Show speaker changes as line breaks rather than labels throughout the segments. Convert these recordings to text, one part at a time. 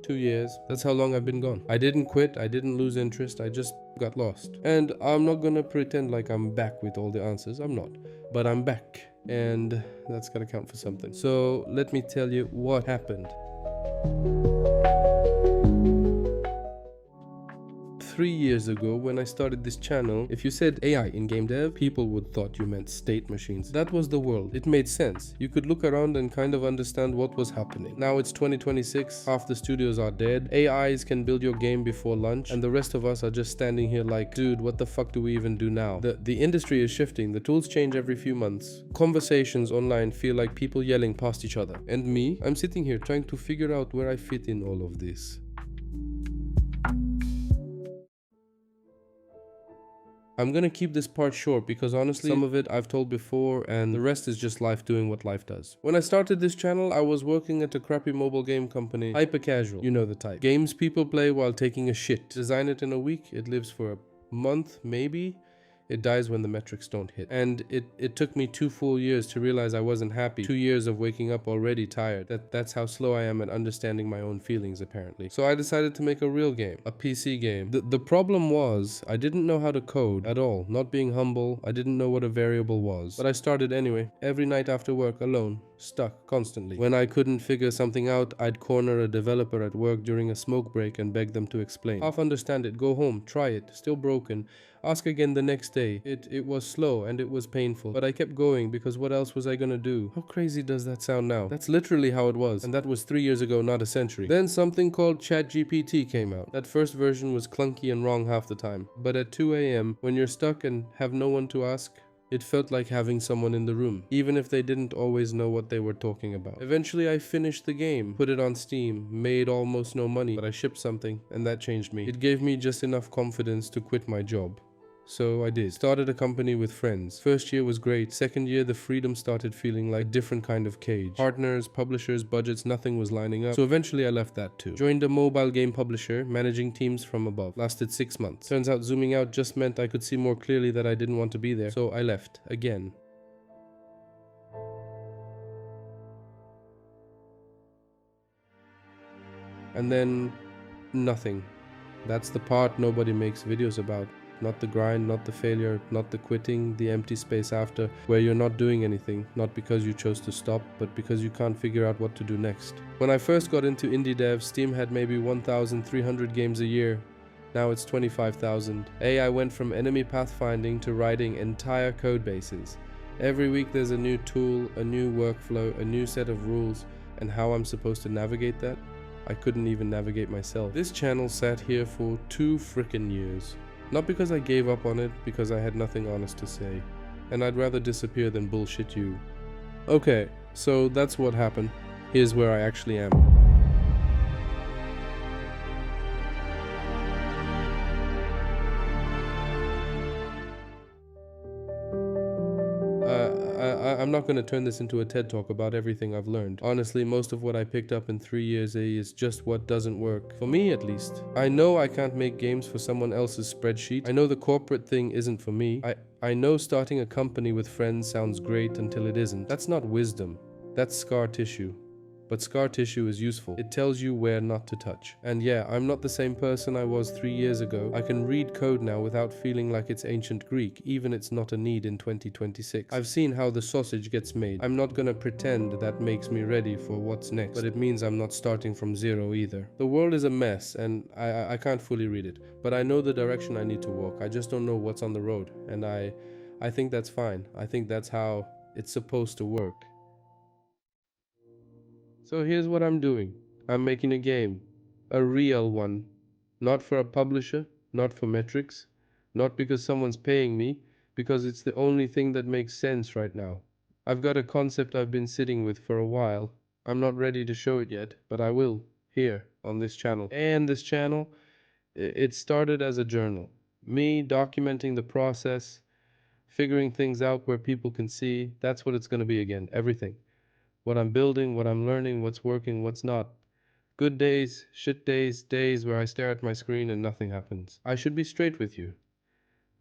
2 years. That's how long I've been gone. I didn't quit, I didn't lose interest, I just got lost. And I'm not gonna pretend like I'm back with all the answers. I'm not. But I'm back. And that's gotta count for something. So let me tell you what happened. 3 years ago, when I started this channel, if you said AI in game dev, people would thought you meant state machines. That was the world. It made sense. You could look around and kind of understand what was happening. Now it's 2026, half the studios are dead, AIs can build your game before lunch, and the rest of us are just standing here like, dude, what the fuck do we even do now? The industry is shifting, the tools change every few months. Conversations online feel like people yelling past each other. And me, I'm sitting here trying to figure out where I fit in all of this. I'm gonna keep this part short because honestly, some of it I've told before and the rest is just life doing what life does. When I started this channel, I was working at a crappy mobile game company, hyper casual, you know the type. Games people play while taking a shit. Design it in a week, it lives for a month, maybe. It dies when the metrics don't hit. And it took me 2 full years to realize I wasn't happy. 2 years of waking up already tired. That's how slow I am at understanding my own feelings, apparently. So I decided to make a real game, a PC game. The problem was, I didn't know how to code at all. Not being humble, I didn't know what a variable was. But I started anyway, every night after work, alone, stuck, constantly. When I couldn't figure something out, I'd corner a developer at work during a smoke break and beg them to explain. Half understand it, go home, try it, still broken. Ask again the next day. It was slow and it was painful, but I kept going because what else was I gonna do? How crazy does that sound now? That's literally how it was, and that was 3 years ago, not a century. Then something called ChatGPT came out. That first version was clunky and wrong half the time, but at 2 a.m., when you're stuck and have no one to ask, it felt like having someone in the room, even if they didn't always know what they were talking about. Eventually, I finished the game, put it on Steam, made almost no money, but I shipped something, and that changed me. It gave me just enough confidence to quit my job. So I did. Started a company with friends. First year was great. Second year, the freedom started feeling like a different kind of cage. Partners, publishers, budgets, nothing was lining up. So eventually I left that too. Joined a mobile game publisher, managing teams from above. Lasted 6 months. Turns out zooming out just meant I could see more clearly that I didn't want to be there. So I left again. And then nothing. That's the part nobody makes videos about. Not the grind, not the failure, not the quitting, the empty space after, where you're not doing anything, not because you chose to stop, but because you can't figure out what to do next. When I first got into indie dev, Steam had maybe 1,300 games a year. Now it's 25,000. I went from enemy pathfinding to writing entire code bases. Every week there's a new tool, a new workflow, a new set of rules, and how I'm supposed to navigate that? I couldn't even navigate myself. This channel sat here for 2 frickin' years. Not because I gave up on it, because I had nothing honest to say. And I'd rather disappear than bullshit you. Okay, so that's what happened. Here's where I actually am. I'm not going to turn this into a TED Talk about everything I've learned. Honestly, most of what I picked up in 3 years is just what doesn't work. For me, at least. I know I can't make games for someone else's spreadsheet. I know the corporate thing isn't for me. I know starting a company with friends sounds great until it isn't. That's not wisdom. That's scar tissue. But scar tissue is useful. It tells you where not to touch. And yeah, I'm not the same person I was 3 years ago. I can read code now without feeling like it's ancient Greek, even it's not a need in 2026. I've seen how the sausage gets made. I'm not gonna pretend that makes me ready for what's next, but it means I'm not starting from zero either. The world is a mess, and I can't fully read it, but I know the direction I need to walk. I just don't know what's on the road, and I think that's fine. I think that's how it's supposed to work. So here's what I'm doing. I'm making a game. A real one. Not for a publisher, not for metrics, not because someone's paying me, because it's the only thing that makes sense right now. I've got a concept I've been sitting with for a while. I'm not ready to show it yet, but I will, here, on this channel. And this channel, it started as a journal. Me documenting the process, figuring things out where people can see. That's what it's going to be again, everything. What I'm building, what I'm learning, what's working, what's not. Good days, shit days, days where I stare at my screen and nothing happens. I should be straight with you.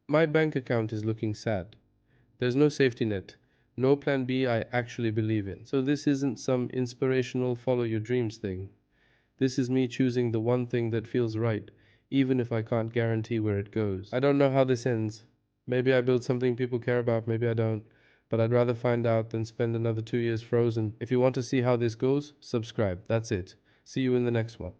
My bank account is looking sad. There's no safety net, no plan B I actually believe in. So this isn't some inspirational follow your dreams thing. This is me choosing the one thing that feels right, even if I can't guarantee where it goes. I don't know how this ends. Maybe I build something people care about, maybe I don't. But I'd rather find out than spend another 2 years frozen. If you want to see how this goes, subscribe. That's it. See you in the next one.